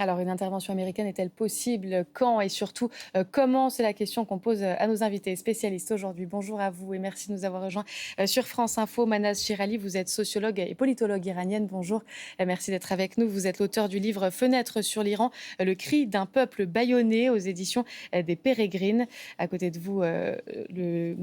Alors, une intervention américaine est-elle possible? Quand? Et surtout, comment? C'est la question qu'on pose à nos invités spécialistes aujourd'hui. Bonjour à vous et merci de nous avoir rejoints sur France Info. Manaz Shirali, vous êtes sociologue et politologue iranienne. Bonjour, merci d'être avec nous. Vous êtes l'auteur du livre Fenêtre sur l'Iran, le cri d'un peuple bâillonné aux éditions des Pérégrines. À côté de vous, le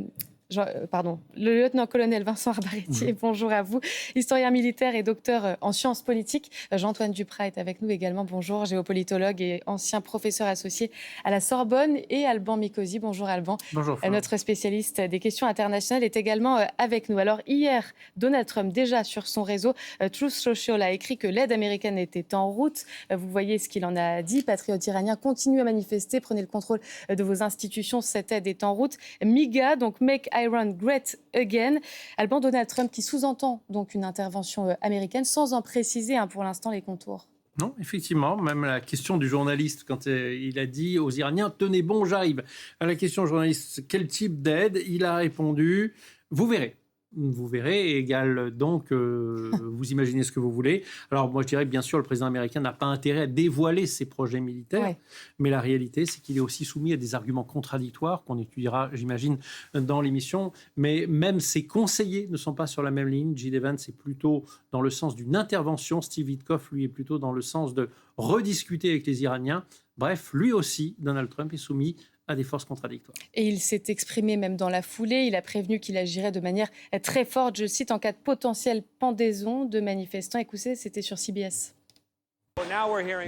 lieutenant-colonel Vincent Arbaretti, bonjour à vous. Historien militaire et docteur en sciences politiques. Jean-Antoine Duprat est avec nous également. Bonjour, géopolitologue et ancien professeur associé à la Sorbonne. Et Alban Mikosi, bonjour Alban. Bonjour Florence. Notre spécialiste des questions internationales est également avec nous. Alors hier, Donald Trump, déjà sur son réseau Truth Social, a écrit que l'aide américaine était en route. Vous voyez ce qu'il en a dit. Patriotes iraniens, continuez à manifester, prenez le contrôle de vos institutions, cette aide est en route. MIGA, donc Make Iran Great Again. Alban, Donald Trump qui sous-entend donc une intervention américaine sans en préciser pour l'instant les contours. Non, effectivement, même la question du journaliste, quand il a dit aux Iraniens « Tenez bon, j'arrive ». À la question du journaliste « Quel type d'aide ?» Il a répondu « Vous verrez ». Vous verrez, égale donc, vous imaginez ce que vous voulez. Alors moi je dirais que bien sûr le président américain n'a pas intérêt à dévoiler ses projets militaires, Ouais. mais la réalité c'est qu'il est aussi soumis à des arguments contradictoires qu'on étudiera j'imagine dans l'émission, mais même ses conseillers ne sont pas sur la même ligne. J. Evans est plutôt dans le sens d'une intervention, Steve Witkoff lui est plutôt dans le sens de rediscuter avec les Iraniens. Bref, lui aussi, Donald Trump est soumis à des forces contradictoires. Et il s'est exprimé même dans la foulée. Il a prévenu qu'il agirait de manière très forte, je cite, en cas de potentielle pendaison de manifestants. Écoutez, c'était sur CBS.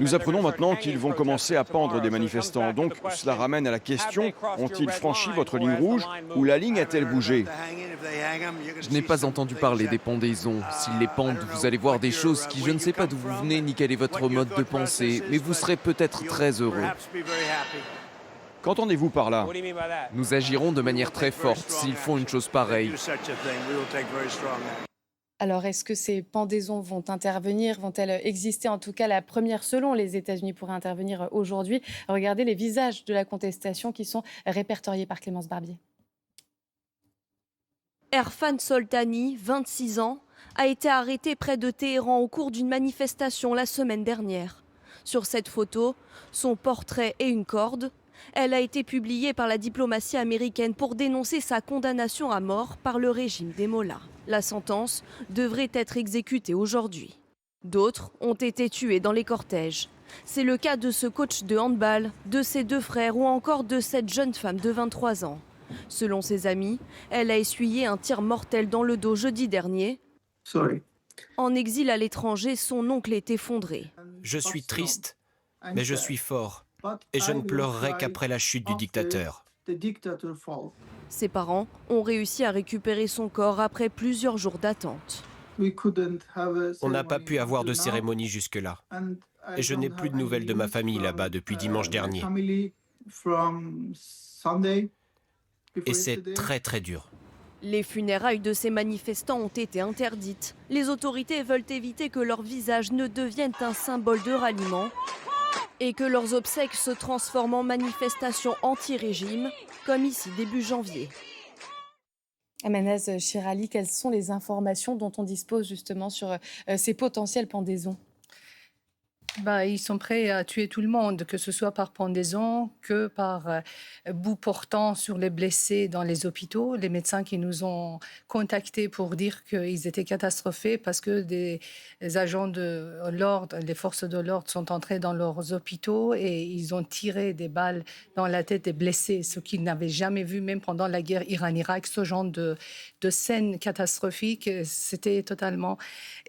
Nous apprenons maintenant qu'ils vont commencer à pendre des manifestants. Donc cela ramène à la question, ont-ils franchi votre ligne rouge ou la ligne a-t-elle bougé? Je n'ai pas entendu parler des pendaisons. S'ils les pendent, vous allez voir des choses qui je ne sais pas d'où vous venez ni quel est votre mode de pensée, mais vous serez peut-être très heureux. Qu'entendez-vous par là? Nous agirons de manière très forte s'ils font une chose pareille. Alors, est-ce que ces pendaisons vont intervenir? Vont-elles exister? En tout cas, la première, selon les États-Unis, pourrait intervenir aujourd'hui. Regardez les visages de la contestation qui sont répertoriés par Clémence Barbier. Erfan Soltani, 26 ans, a été arrêté près de Téhéran au cours d'une manifestation la semaine dernière. Sur cette photo, son portrait et une corde. Elle a été publiée par la diplomatie américaine pour dénoncer sa condamnation à mort par le régime des Mollahs. La sentence devrait être exécutée aujourd'hui. D'autres ont été tués dans les cortèges. C'est le cas de ce coach de handball, de ses deux frères ou encore de cette jeune femme de 23 ans. Selon ses amis, elle a essuyé un tir mortel dans le dos jeudi dernier. En exil à l'étranger, son oncle est effondré. Je suis triste, mais je suis fort. Et je ne pleurerai qu'après la chute du dictateur. Ses parents ont réussi à récupérer son corps après plusieurs jours d'attente. On n'a pas pu avoir de cérémonie jusque-là. Et je n'ai plus de nouvelles de ma famille là-bas depuis dimanche dernier. Et c'est très très dur. Les funérailles de ces manifestants ont été interdites. Les autorités veulent éviter que leur visage ne devienne un symbole de ralliement et que leurs obsèques se transforment en manifestations anti-régime, comme ici début janvier. Manaz Shirali, quelles sont les informations dont on dispose justement sur ces potentielles pendaisons? Ils sont prêts à tuer tout le monde, que ce soit par pendaison, que par bout portant sur les blessés dans les hôpitaux. Les médecins qui nous ont contactés pour dire qu'ils étaient catastrophés parce que des agents de l'ordre, les forces de l'ordre sont entrés dans leurs hôpitaux et ils ont tiré des balles dans la tête des blessés, ce qu'ils n'avaient jamais vu même pendant la guerre Iran-Irak. Ce genre de scènes catastrophiques, c'était totalement...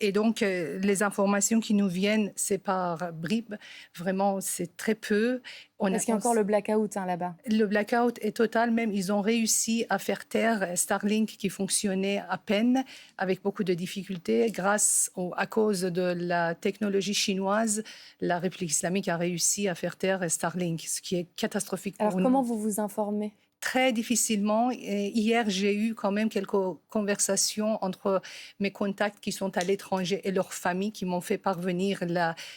Et donc, les informations qui nous viennent, c'est par bribes. Vraiment, c'est très peu. Est-ce qu'il y a encore le blackout là-bas? Le blackout est total. Même, ils ont réussi à faire taire Starlink qui fonctionnait à peine, avec beaucoup de difficultés. À cause de la technologie chinoise, la République islamique a réussi à faire taire Starlink, ce qui est catastrophique pour nous. Alors, comment vous vous informez? Très difficilement. Et hier, j'ai eu quand même quelques conversations entre mes contacts qui sont à l'étranger et leurs familles qui m'ont fait parvenir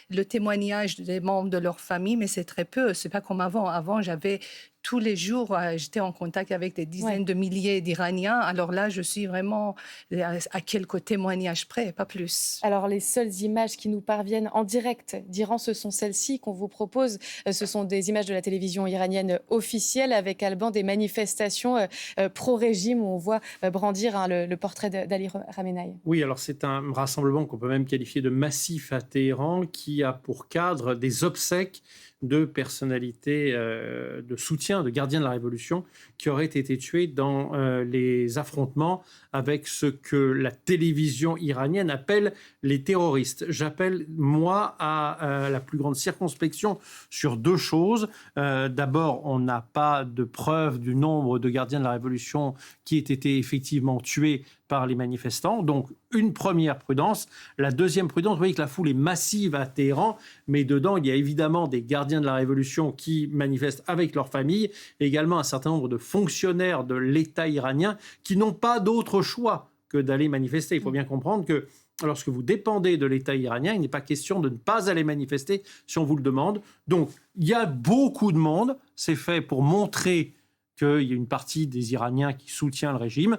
le témoignage des membres de leur famille, mais c'est très peu. C'est pas comme avant. Avant, j'avais tous les jours, j'étais en contact avec des dizaines de milliers d'Iraniens. Alors là, je suis vraiment à quelques témoignages près, pas plus. Alors, les seules images qui nous parviennent en direct d'Iran, ce sont celles-ci qu'on vous propose. Ce sont des images de la télévision iranienne officielle avec Alban des manifestations pro-régime où on voit brandir le portrait d'Ali Khamenei. Oui, alors c'est un rassemblement qu'on peut même qualifier de massif à Téhéran qui a pour cadre des obsèques de personnalités de soutien, de gardiens de la Révolution, qui auraient été tués dans les affrontements avec ce que la télévision iranienne appelle les terroristes. J'appelle, moi, à la plus grande circonspection sur deux choses. D'abord, on n'a pas de preuve du nombre de gardiens de la Révolution qui aient été effectivement tués par les manifestants. Donc, une première prudence. La deuxième prudence, vous voyez que la foule est massive à Téhéran, mais dedans, il y a évidemment des gardiens de la Révolution qui manifestent avec leurs familles, et également un certain nombre de fonctionnaires de l'État iranien qui n'ont pas d'autre choix que d'aller manifester. Il faut bien comprendre que lorsque vous dépendez de l'État iranien, il n'est pas question de ne pas aller manifester si on vous le demande. Donc, il y a beaucoup de monde. C'est fait pour montrer qu'il y a une partie des Iraniens qui soutient le régime.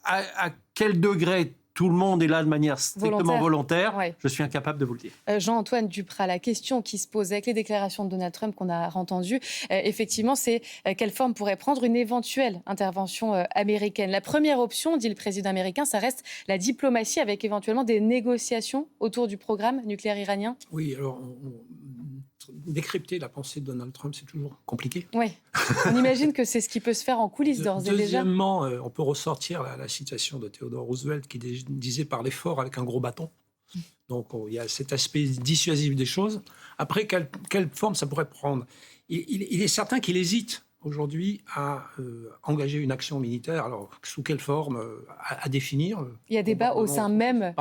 À quel degré tout le monde est là de manière strictement volontaire, je suis incapable de vous le dire. Jean-Antoine Duprat, la question qui se pose avec les déclarations de Donald Trump qu'on a entendues, effectivement, c'est quelle forme pourrait prendre une éventuelle intervention américaine. La première option, dit le président américain, ça reste la diplomatie avec éventuellement des négociations autour du programme nucléaire iranien. Oui, alors décrypter la pensée de Donald Trump, c'est toujours compliqué. Oui, on imagine que c'est ce qui peut se faire en coulisses d'ores et déjà. Deuxièmement, on peut ressortir la citation de Theodore Roosevelt qui disait « parler fort avec un gros bâton ». Donc il y a cet aspect dissuasif des choses. Après, quelle forme ça pourrait prendre ? Il est certain qu'il hésite aujourd'hui à engager une action militaire. Alors, sous quelle forme à définir ? Il y a débat au sein même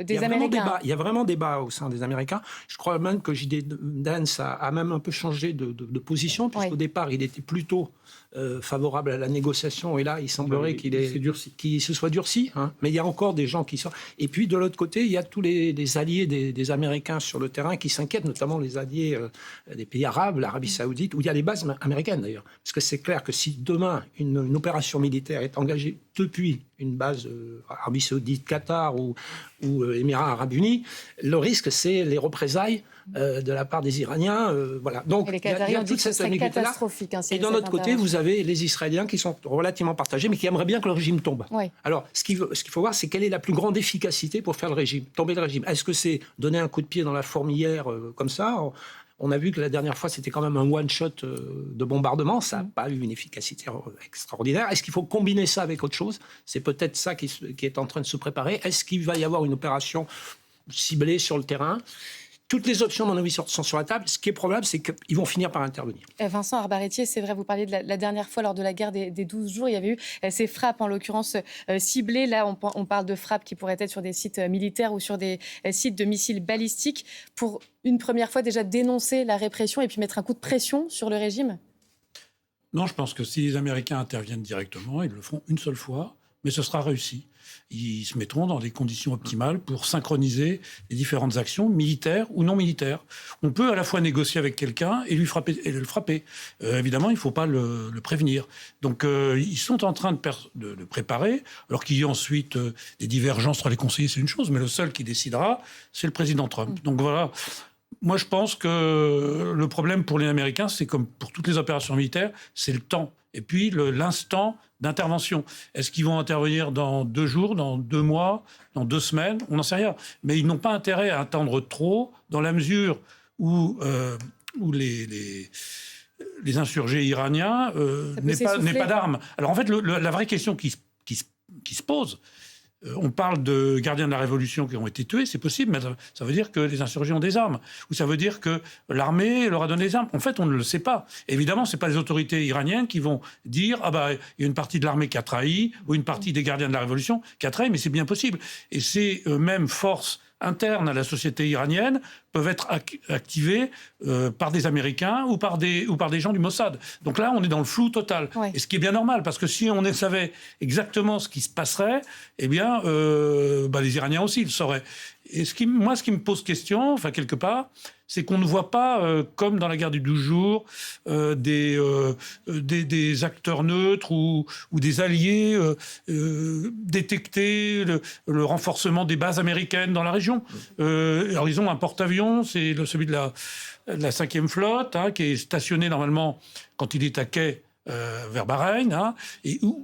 des Américains. Il y a vraiment débat au sein des Américains. Je crois même que J.D. Vance a même un peu changé de position, puisqu'au départ, il était plutôt favorable à la négociation. Et là, il semblerait qu'il se soit durci. Hein. Mais il y a encore des gens qui sont... Et puis, de l'autre côté, il y a tous les alliés des Américains sur le terrain qui s'inquiètent, notamment les alliés des pays arabes, l'Arabie saoudite, où il y a les bases américaines, d'ailleurs. Parce que c'est clair que si demain, une opération militaire est engagée depuis une base Arabie saoudite, Qatar ou Émirats arabes unis, le risque, c'est les représailles de la part des Iraniens. Voilà. Donc, il y a toute cette ambiguïté-là. Et d'un autre côté, vous avez les Israéliens qui sont relativement partagés, mais qui aimeraient bien que le régime tombe. Oui. Alors, ce qu'il faut voir, c'est quelle est la plus grande efficacité pour faire tomber le régime. Est-ce que c'est donner un coup de pied dans la fourmilière comme ça ? On a vu que la dernière fois, c'était quand même un one-shot de bombardement. Ça n'a pas eu une efficacité extraordinaire. Est-ce qu'il faut combiner ça avec autre chose ? C'est peut-être ça qui est en train de se préparer. Est-ce qu'il va y avoir une opération ciblée sur le terrain ? Toutes les options, à mon avis, sont sur la table. Ce qui est probable, c'est qu'ils vont finir par intervenir. Vincent Arbaretier, c'est vrai, vous parliez de la dernière fois, lors de la guerre des 12 jours, il y avait eu ces frappes, en l'occurrence ciblées. Là, on parle de frappes qui pourraient être sur des sites militaires ou sur des sites de missiles balistiques, pour une première fois déjà dénoncer la répression et puis mettre un coup de pression sur le régime ? Non, je pense que si les Américains interviennent directement, ils le feront une seule fois, mais ce sera réussi. Ils se mettront dans des conditions optimales pour synchroniser les différentes actions, militaires ou non militaires. On peut à la fois négocier avec quelqu'un et le frapper. Évidemment, il ne faut pas le prévenir. Donc, ils sont en train de préparer, alors qu'il y a ensuite des divergences entre les conseillers, c'est une chose, mais le seul qui décidera, c'est le président Trump. Donc voilà. Moi, je pense que le problème pour les Américains, c'est comme pour toutes les opérations militaires, c'est le temps. Et puis, l'instant d'intervention. Est-ce qu'ils vont intervenir dans 2 jours, dans 2 mois, dans 2 semaines ? On n'en sait rien. Mais ils n'ont pas intérêt à attendre trop, dans la mesure où les insurgés iraniens n'aient pas d'armes. Alors, en fait, la vraie question qui se pose, on parle de gardiens de la Révolution qui ont été tués, c'est possible, mais ça veut dire que les insurgés ont des armes. Ou ça veut dire que l'armée leur a donné des armes. En fait, on ne le sait pas. Évidemment, ce n'est pas les autorités iraniennes qui vont dire « Ah bah, il y a une partie de l'armée qui a trahi » ou une partie des gardiens de la Révolution qui a trahi, mais c'est bien possible. Et ces mêmes forces internes à la société iranienne peuvent être activées par des Américains ou par des gens du Mossad. Donc là, on est dans le flou total. Ouais. Et ce qui est bien normal, parce que si on savait exactement ce qui se passerait, eh bien, les Iraniens aussi le sauraient. Et ce qui me pose question, enfin quelque part, c'est qu'on ne voit pas, comme dans la guerre des 12 jours, des acteurs neutres ou des alliés détecter le renforcement des bases américaines dans la région. Alors ils ont un porte-avions, c'est celui de la 5e flotte, qui est stationné normalement quand il est à quai vers Bahreïn,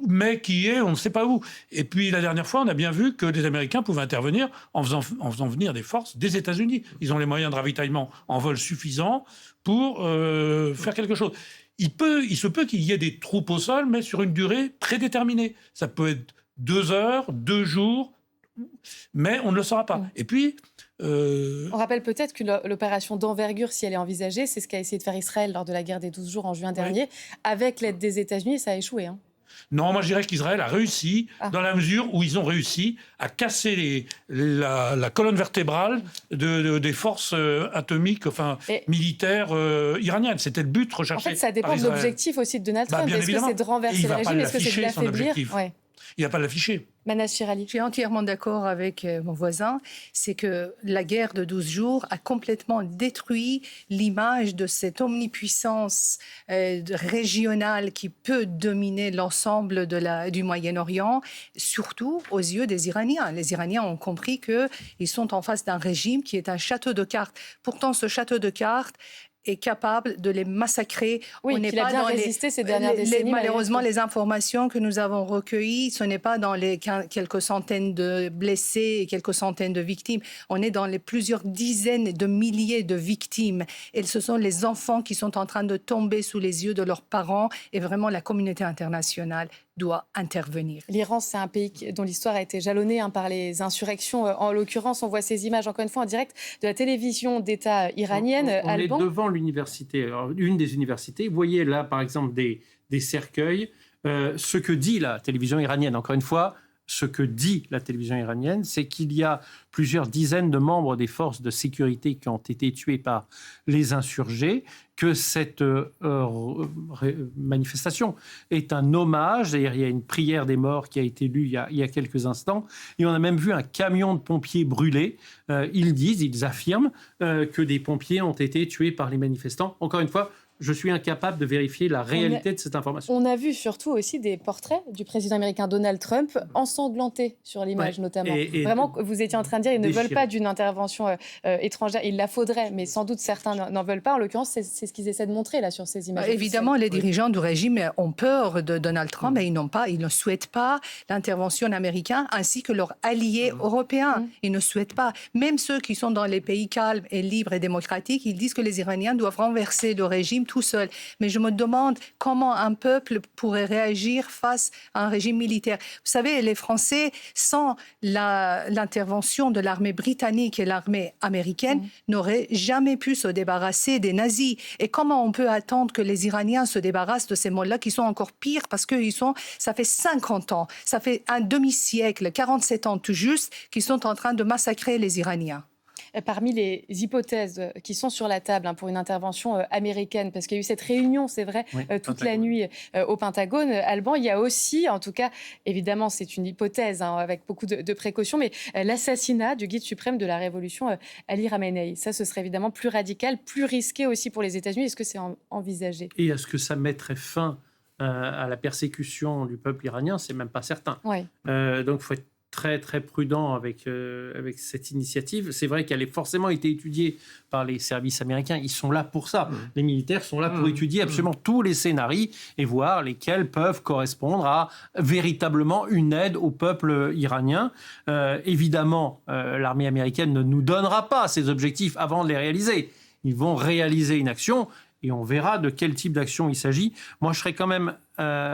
mais qui est on ne sait pas où. Et puis la dernière fois, on a bien vu que les Américains pouvaient intervenir en faisant venir des forces des États-Unis. Ils ont les moyens de ravitaillement en vol suffisants pour faire quelque chose. Il se peut qu'il y ait des troupes au sol, mais sur une durée prédéterminée. Ça peut être 2 heures, 2 jours, mais on ne le saura pas. Et puis... On rappelle peut-être que l'opération d'envergure, si elle est envisagée, c'est ce qu'a essayé de faire Israël lors de la guerre des 12 jours en juin dernier, avec l'aide des États-Unis, ça a échoué. Non, moi je dirais qu'Israël a réussi dans la mesure où ils ont réussi à casser la colonne vertébrale des forces atomiques, militaires iraniennes. C'était le but recherché. En fait, ça dépend de l'objectif aussi de Donald Trump. Est-ce que c'est de renverser le régime? Est-ce que c'est de l'affaiblir? Il ne va pas l'afficher. Manal Chirali. Je suis entièrement d'accord avec mon voisin. C'est que la guerre de 12 jours a complètement détruit l'image de cette omnipuissance régionale qui peut dominer l'ensemble du Moyen-Orient, surtout aux yeux des Iraniens. Les Iraniens ont compris qu'ils sont en face d'un régime qui est un château de cartes. Pourtant, ce château de cartes est capable de les massacrer. Oui, il a bien résisté ces dernières décennies. Malheureusement, les informations que nous avons recueillies, ce n'est pas dans les quelques centaines de blessés et quelques centaines de victimes. On est dans les plusieurs dizaines de milliers de victimes. Et ce sont les enfants qui sont en train de tomber sous les yeux de leurs parents. Et vraiment, la communauté internationale doit intervenir. L'Iran, c'est un pays dont l'histoire a été jalonnée par les insurrections. En l'occurrence, on voit ces images, encore une fois, en direct de la télévision d'État iranienne. On est devant l'université, une des universités. Vous voyez là, par exemple, des cercueils. Ce que dit la télévision iranienne, encore une fois, ce que dit la télévision iranienne, c'est qu'il y a plusieurs dizaines de membres des forces de sécurité qui ont été tués par les insurgés, que cette manifestation est un hommage. D'ailleurs, il y a une prière des morts qui a été lue il y a quelques instants. Et on a même vu un camion de pompiers brûlé. Ils affirment que des pompiers ont été tués par les manifestants. Encore une fois, je suis incapable de vérifier la réalité de cette information. On a vu surtout aussi des portraits du président américain Donald Trump ensanglantés sur l'image, notamment. Vraiment, vous étiez en train de dire, ils ne veulent pas d'une intervention étrangère. Il la faudrait, mais sans doute certains n'en veulent pas. En l'occurrence, c'est ce qu'ils essaient de montrer là sur ces images. Évidemment, les dirigeants du régime ont peur de Donald Trump et ils ne souhaitent pas l'intervention américaine ainsi que leurs alliés européens. Ils ne souhaitent pas. Même ceux qui sont dans les pays calmes et libres et démocratiques, ils disent que les Iraniens doivent renverser le régime tout seul. Mais je me demande comment un peuple pourrait réagir face à un régime militaire. Vous savez, les Français, sans l'intervention de l'armée britannique et l'armée américaine, n'auraient jamais pu se débarrasser des nazis. Et comment on peut attendre que les Iraniens se débarrassent de ces mots-là qui sont encore pires parce que ça fait 50 ans, ça fait un demi-siècle, 47 ans tout juste, qu'ils sont en train de massacrer les Iraniens. Parmi les hypothèses qui sont sur la table pour une intervention américaine, parce qu'il y a eu cette réunion, c'est vrai, toute la nuit au Pentagone, Alban, il y a aussi, en tout cas, évidemment, c'est une hypothèse avec beaucoup de précautions, mais l'assassinat du guide suprême de la révolution, Ali Khamenei. Ça, ce serait évidemment plus radical, plus risqué aussi pour les États-Unis. Est-ce que c'est envisagé? Et est-ce que ça mettrait fin à la persécution du peuple iranien? C'est même pas certain. Donc, il faut être très, très prudent avec cette initiative. C'est vrai qu'elle a forcément été étudiée par les services américains. Ils sont là pour ça. Les militaires sont là pour étudier absolument tous les scénarios et voir lesquels peuvent correspondre à véritablement une aide au peuple iranien. Évidemment, l'armée américaine ne nous donnera pas ces objectifs avant de les réaliser. Ils vont réaliser une action et on verra de quel type d'action il s'agit. Moi, je serais quand même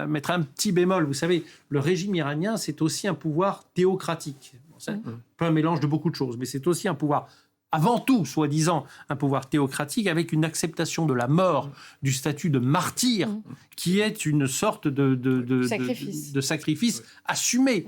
mettre un petit bémol. Vous savez, le régime iranien, c'est aussi un pouvoir théocratique. C'est un peu un mélange de beaucoup de choses, mais c'est aussi un pouvoir avant tout, soi-disant, un pouvoir théocratique avec une acceptation de la mort, du statut de martyr, qui est une sorte de sacrifice assumé,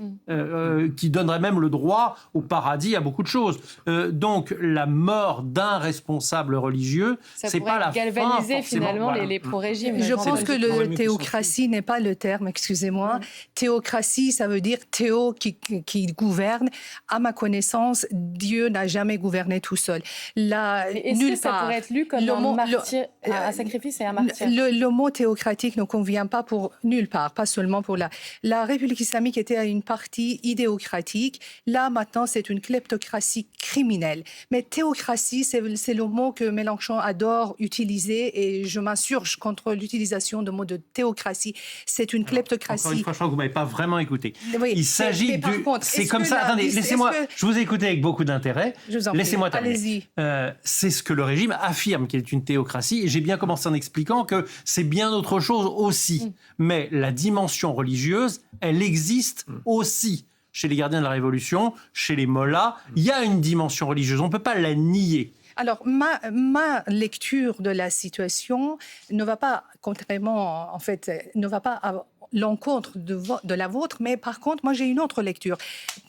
qui donnerait même le droit au paradis à beaucoup de choses. Donc, la mort d'un responsable religieux, c'est pas la galvaniser fin, finalement les pro-régimes. Je pense que le théocratie n'est pas le terme, excusez-moi. Théocratie, ça veut dire théo qui gouverne. À ma connaissance, Dieu n'a jamais gouverné tout seul. Est-ce que ça pourrait être lu comme un sacrifice et un martyr? Le mot théocratique ne convient pas pour nulle part, pas seulement pour la République islamique était une partie idéocratique. Là, maintenant, c'est une kleptocratie criminelle. Mais théocratie, c'est le mot que Mélenchon adore utiliser et je m'insurge contre l'utilisation de mots de théocratie. C'est une kleptocratie. Encore une fois, je crois que vous ne m'avez pas vraiment écouté. Oui, il s'agit c'est comme ça. Attendez, laissez-moi. Je vous ai écouté avec beaucoup d'intérêt. Laissez-moi terminer. Allez-y. C'est ce que le régime affirme qu'il est une théocratie. Et j'ai bien commencé en expliquant que c'est bien autre chose aussi. Mais la dimension religieuse, elle existe aussi. Chez les gardiens de la Révolution, chez les mollahs, il y a une dimension religieuse. On ne peut pas la nier. Alors, ma lecture de la situation ne va pas, contrairement, en fait, ne va pas à l'encontre de la vôtre, mais par contre, moi, j'ai une autre lecture.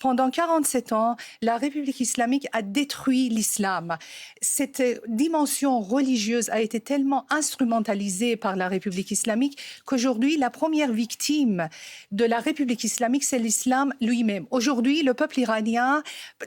Pendant 47 ans, la République islamique a détruit l'islam. Cette dimension religieuse a été tellement instrumentalisée par la République islamique qu'aujourd'hui, la première victime de la République islamique, c'est l'islam lui-même. Aujourd'hui, le peuple iranien,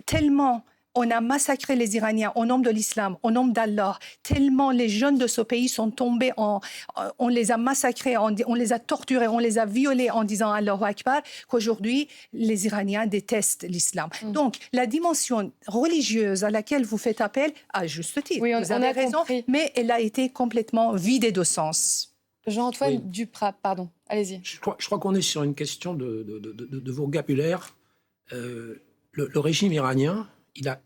tellement on a massacré les Iraniens au nom de l'islam, au nom d'Allah, tellement les jeunes de ce pays sont tombés, on les a massacrés, on les a torturés, on les a violés en disant Allahu Akbar, qu'aujourd'hui, les Iraniens détestent l'islam. Donc, la dimension religieuse à laquelle vous faites appel, à juste titre, vous avez raison, mais elle a été complètement vidée de sens. Jean-Antoine Duprat, pardon, allez-y. Je crois qu'on est sur une question de vocabulaire. Le régime iranien,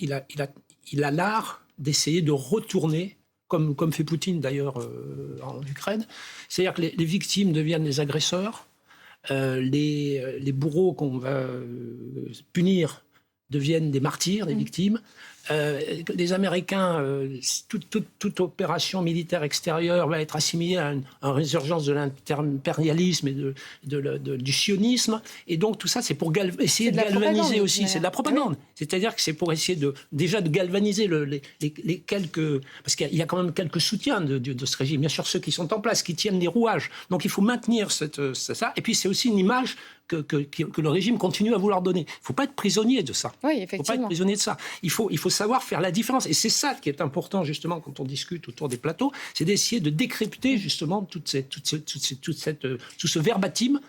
il a l'art d'essayer de retourner, comme fait Poutine d'ailleurs en Ukraine. C'est-à-dire que les victimes deviennent les agresseurs, les bourreaux qu'on va punir deviennent des martyrs, des victimes. Les Américains, toute opération militaire extérieure va être assimilée à une résurgence de l'impérialisme et du sionisme. Et donc tout ça, c'est pour essayer de galvaniser aussi. C'est de la propagande. Oui. C'est-à-dire que c'est pour essayer déjà de galvaniser les quelques... Parce qu'il y a quand même quelques soutiens de ce régime. Bien sûr, ceux qui sont en place, qui tiennent les rouages. Donc il faut maintenir ça. Et puis c'est aussi une image que le régime continue à vouloir donner. Il ne faut pas être prisonnier de ça. Oui, effectivement. Il ne faut pas être prisonnier de ça. Il faut savoir faire la différence. Et c'est ça qui est important, justement, quand on discute autour des plateaux, c'est d'essayer de décrypter, justement, tout ce verbatim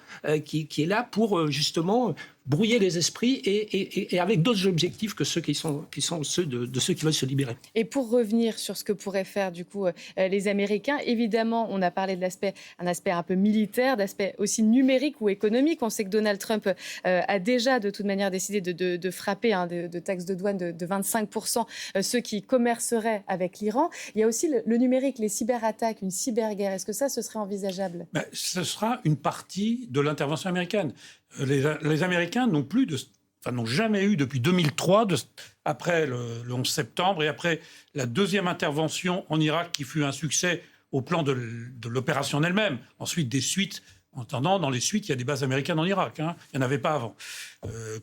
qui est là pour, justement, brouiller les esprits et avec d'autres objectifs que ceux qui sont ceux de ceux qui veulent se libérer. Et pour revenir sur ce que pourraient faire du coup les Américains, évidemment, on a parlé de un aspect un peu militaire, d'aspect aussi numérique ou économique. On sait que Donald Trump a déjà de toute manière décidé de frapper de taxes de douane de 25% ceux qui commerceraient avec l'Iran. Il y a aussi le numérique, les cyberattaques, une cyberguerre. Est-ce que ça, ce serait envisageable ? Ce sera une partie de l'intervention américaine. Les Américains n'ont jamais eu depuis 2003, après le 11 septembre et après la deuxième intervention en Irak qui fut un succès au plan de l'opération elle-même. Ensuite, des suites. En attendant, dans les suites, il y a des bases américaines en Irak. Il n'y en avait pas avant.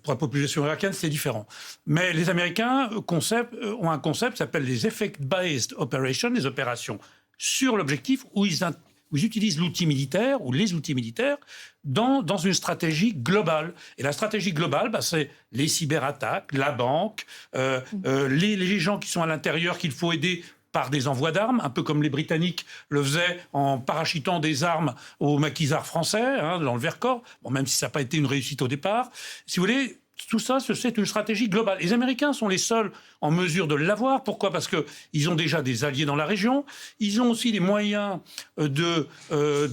Pour la population irakienne, c'est différent. Mais les Américains ont un concept qui s'appelle les Effect-Based Operations, les opérations sur l'objectif où ils utilisent l'outil militaire ou les outils militaires dans une stratégie globale. Et la stratégie globale, c'est les cyberattaques, la banque, les gens qui sont à l'intérieur qu'il faut aider par des envois d'armes, un peu comme les Britanniques le faisaient en parachutant des armes aux maquisards français, dans le Vercors, même si ça n'a pas été une réussite au départ. Si vous voulez, tout ça, c'est une stratégie globale. Les Américains sont les seuls en mesure de l'avoir. Pourquoi ? Parce qu'ils ont déjà des alliés dans la région. Ils ont aussi les moyens de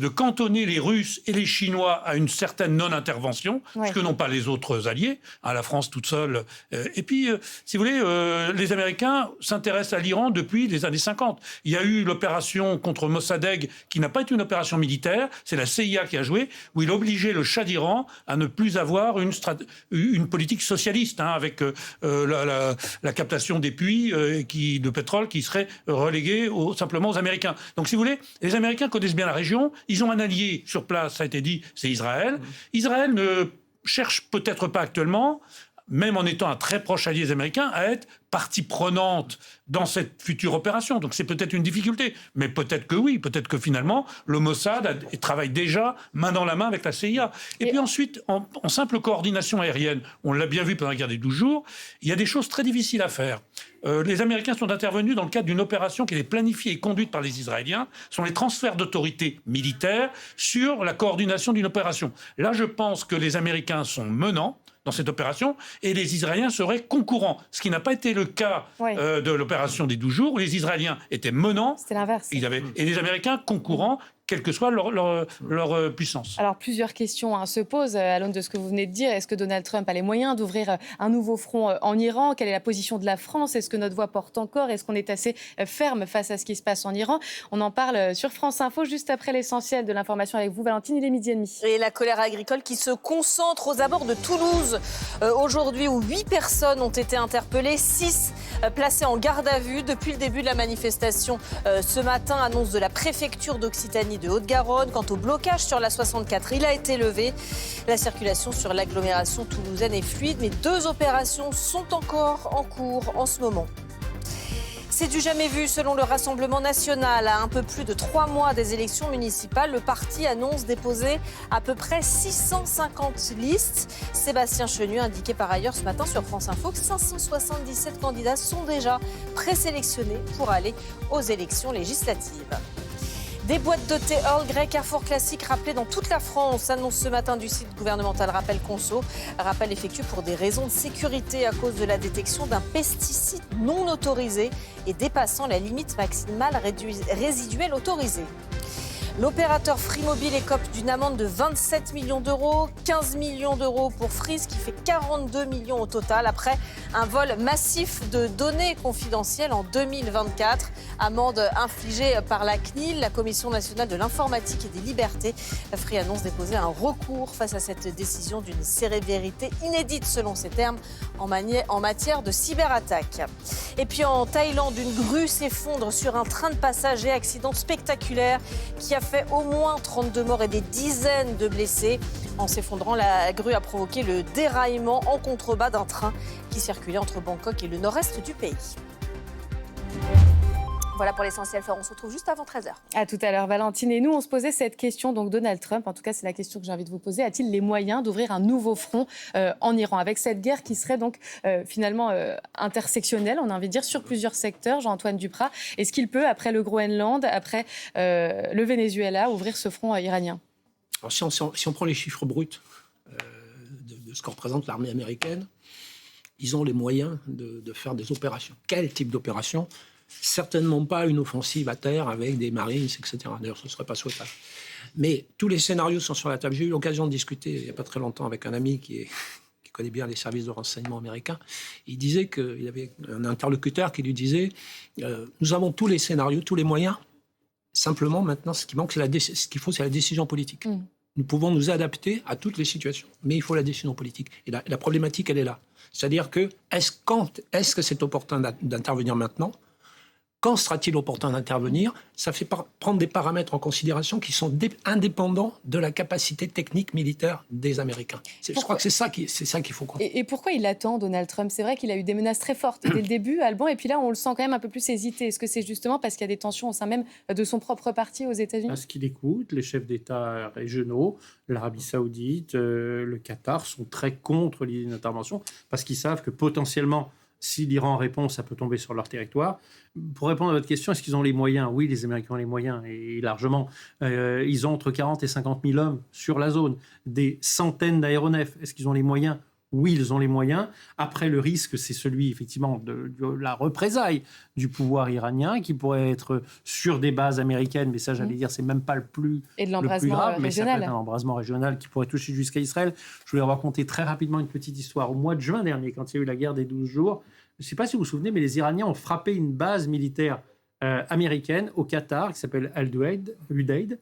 cantonner les Russes et les Chinois à une certaine non-intervention, ce que n'ont pas les autres alliés, la France toute seule. Et puis, si vous voulez, les Américains s'intéressent à l'Iran depuis les années 50. Il y a eu l'opération contre Mossadegh, qui n'a pas été une opération militaire, c'est la CIA qui a joué, où il obligeait le Shah d'Iran à ne plus avoir une politique politique socialiste, avec la captation des puits de pétrole qui serait reléguée simplement aux Américains. Donc, si vous voulez, les Américains connaissent bien la région. Ils ont un allié sur place, ça a été dit, c'est Israël. Israël ne cherche peut-être pas actuellement, même en étant un très proche allié des Américains, à être partie prenante dans cette future opération. Donc c'est peut-être une difficulté, mais peut-être que oui, peut-être que finalement, le Mossad travaille déjà main dans la main avec la CIA. Et puis ensuite, en simple coordination aérienne, on l'a bien vu pendant la guerre des 12 jours, il y a des choses très difficiles à faire. Les Américains sont intervenus dans le cadre d'une opération qui est planifiée et conduite par les Israéliens, ce sont les transferts d'autorité militaire sur la coordination d'une opération. Là, je pense que les Américains sont menants dans cette opération, et les Israéliens seraient concurrents. Ce qui n'a pas été le cas de l'opération des 12 jours, où les Israéliens étaient menants. C'était l'inverse. Et les Américains concurrents, quelle que soit leur puissance. Alors, plusieurs questions se posent à l'aune de ce que vous venez de dire. Est-ce que Donald Trump a les moyens d'ouvrir un nouveau front en Iran ? Quelle est la position de la France ? Est-ce que notre voix porte encore ? Est-ce qu'on est assez ferme face à ce qui se passe en Iran ? On en parle sur France Info, juste après l'essentiel de l'information avec vous, Valentine. Il est 12h30. Et la colère agricole qui se concentre aux abords de Toulouse. Aujourd'hui, où 8 personnes ont été interpellées, 6 placées en garde à vue depuis le début de la manifestation. Ce matin, annonce de la préfecture d'Occitanie de Haute-Garonne. Quant au blocage sur la 64, il a été levé. La circulation sur l'agglomération toulousaine est fluide, mais 2 opérations sont encore en cours en ce moment. C'est du jamais vu selon le Rassemblement national. À un peu plus de 3 mois des élections municipales, le parti annonce déposer à peu près 650 listes. Sébastien Chenu indiquait par ailleurs ce matin sur France Info que 577 candidats sont déjà présélectionnés pour aller aux élections législatives. Des boîtes de thé Earl Grey Carrefour Classique rappelées dans toute la France, annonce ce matin du site gouvernemental Rappel Conso. Rappel effectué pour des raisons de sécurité à cause de la détection d'un pesticide non autorisé et dépassant la limite maximale résiduelle autorisée. L'opérateur Free Mobile écope d'une amende de 27 millions d'euros, 15 millions d'euros pour Free, ce qui fait 42 millions au total, après un vol massif de données confidentielles en 2024. Amende infligée par la CNIL, la Commission nationale de l'informatique et des libertés. Free annonce déposer un recours face à cette décision d'une sévérité inédite, selon ses termes, en matière de cyberattaque. Et puis en Thaïlande, une grue s'effondre sur un train de passagers, accident spectaculaire qui a fait au moins 32 morts et des dizaines de blessés. En s'effondrant, la grue a provoqué le déraillement en contrebas d'un train qui circulait entre Bangkok et le nord-est du pays. Voilà pour l'essentiel. On se retrouve juste avant 13h. À tout à l'heure, Valentine. Et nous, on se posait cette question. Donc, Donald Trump, en tout cas, c'est la question que j'ai envie de vous poser. A-t-il les moyens d'ouvrir un nouveau front en Iran, avec cette guerre qui serait donc finalement intersectionnelle, on a envie de dire, sur plusieurs secteurs, Jean-Antoine Duprat? Est-ce qu'il peut, après le Groenland, après le Venezuela, ouvrir ce front iranien? Alors, si on prend les chiffres bruts de ce que représente l'armée américaine, ils ont les moyens de faire des opérations. Quel type d'opération? Certainement pas une offensive à terre avec des Marines, etc. D'ailleurs, ce ne serait pas souhaitable. Mais tous les scénarios sont sur la table. J'ai eu l'occasion de discuter il n'y a pas très longtemps avec un ami qui connaît bien les services de renseignement américains. Il disait qu'il avait un interlocuteur qui lui disait nous avons tous les scénarios, tous les moyens. Simplement, maintenant, ce qui manque, ce qu'il faut, c'est la décision politique. Nous pouvons nous adapter à toutes les situations, mais il faut la décision politique. Et la problématique, elle est là. C'est-à-dire que, est-ce que c'est opportun d'intervenir maintenant ? Quand sera-t-il opportun d'intervenir? Ça fait prendre des paramètres en considération qui sont indépendants de la capacité technique militaire des Américains. Je crois que c'est ça qu'il faut comprendre. Et pourquoi il attend, Donald Trump? C'est vrai qu'il a eu des menaces très fortes dès le début, Alban, et puis là, on le sent quand même un peu plus hésiter. Est-ce que c'est justement parce qu'il y a des tensions au sein même de son propre parti aux États-Unis? Parce qu'il écoute les chefs d'État régionaux, l'Arabie Saoudite, le Qatar, sont très contre l'idée d'une intervention, parce qu'ils savent que potentiellement, si l'Iran répond, ça peut tomber sur leur territoire. Pour répondre à votre question, est-ce qu'ils ont les moyens? Oui, les Américains ont les moyens, et largement. Ils ont entre 40 et 50 000 hommes sur la zone, des centaines d'aéronefs. Est-ce qu'ils ont les moyens? Oui, ils ont les moyens. Après, le risque, c'est celui, effectivement, de la représailles du pouvoir iranien, qui pourrait être sur des bases américaines, mais ça, j'allais dire, c'est même pas le plus grave. Et de l'embrasement régional. Mais ça peut être un embrasement régional qui pourrait toucher jusqu'à Israël. Je voulais raconter très rapidement une petite histoire. Au mois de juin dernier, quand il y a eu la guerre des 12 jours, je ne sais pas si vous vous souvenez, mais les Iraniens ont frappé une base militaire américaine au Qatar, qui s'appelle Al-Udeid.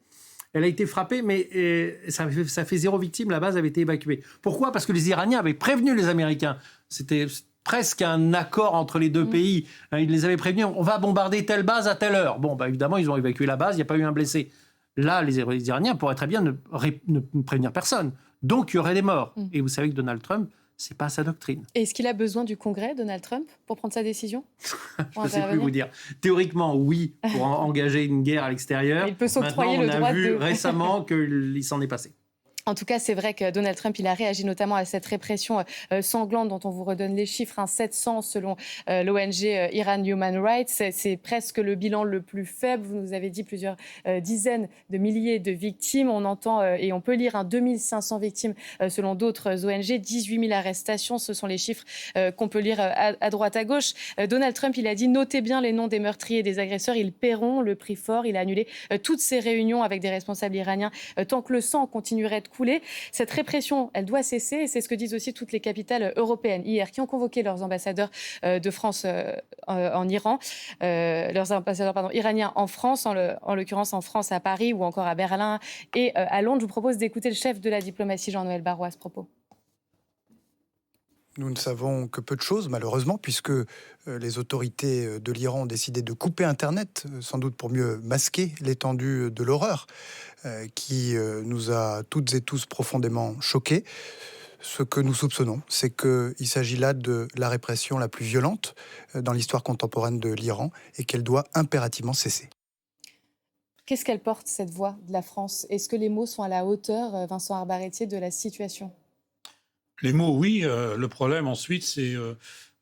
Elle a été frappée, mais ça fait 0 victime. La base avait été évacuée. Pourquoi ? Parce que les Iraniens avaient prévenu les Américains. C'était presque un accord entre les deux pays. Ils les avaient prévenus, on va bombarder telle base à telle heure. Bon, évidemment, ils ont évacué la base, il n'y a pas eu un blessé. Là, les Iraniens pourraient très bien ne prévenir personne. Donc, il y aurait des morts. Et vous savez que Donald Trump, c'est pas sa doctrine. Et est-ce qu'il a besoin du Congrès, Donald Trump, pour prendre sa décision ? Je ne sais plus vous dire. Théoriquement, oui, pour engager une guerre à l'extérieur. Il peut s'octroyer le droit on a vu récemment qu'il s'en est passé. En tout cas, c'est vrai que Donald Trump, il a réagi notamment à cette répression sanglante dont on vous redonne les chiffres. 700 selon l'ONG Iran Human Rights. C'est presque le bilan le plus faible. Vous nous avez dit plusieurs dizaines de milliers de victimes. On entend et on peut lire 2500 victimes selon d'autres ONG, 18 000 arrestations. Ce sont les chiffres qu'on peut lire à droite, à gauche. Donald Trump, il a dit « Notez bien les noms des meurtriers et des agresseurs. Ils paieront le prix fort. » Il a annulé toutes ces réunions avec des responsables iraniens tant que le sang continuerait de couler. Cette répression, elle doit cesser et c'est ce que disent aussi toutes les capitales européennes hier qui ont convoqué leurs ambassadeurs de France en Iran, leurs ambassadeurs iraniens en France, en l'occurrence en France à Paris ou encore à Berlin et à Londres. Je vous propose d'écouter le chef de la diplomatie Jean-Noël Barrot à ce propos. Nous ne savons que peu de choses, malheureusement, puisque les autorités de l'Iran ont décidé de couper Internet, sans doute pour mieux masquer l'étendue de l'horreur qui nous a toutes et tous profondément choqués. Ce que nous soupçonnons, c'est qu'il s'agit là de la répression la plus violente dans l'histoire contemporaine de l'Iran et qu'elle doit impérativement cesser. Qu'est-ce qu'elle porte, cette voix de la France ? Est-ce que les mots sont à la hauteur, Vincent Arbarettier, de la situation ? Les mots, oui. Le problème, ensuite, c'est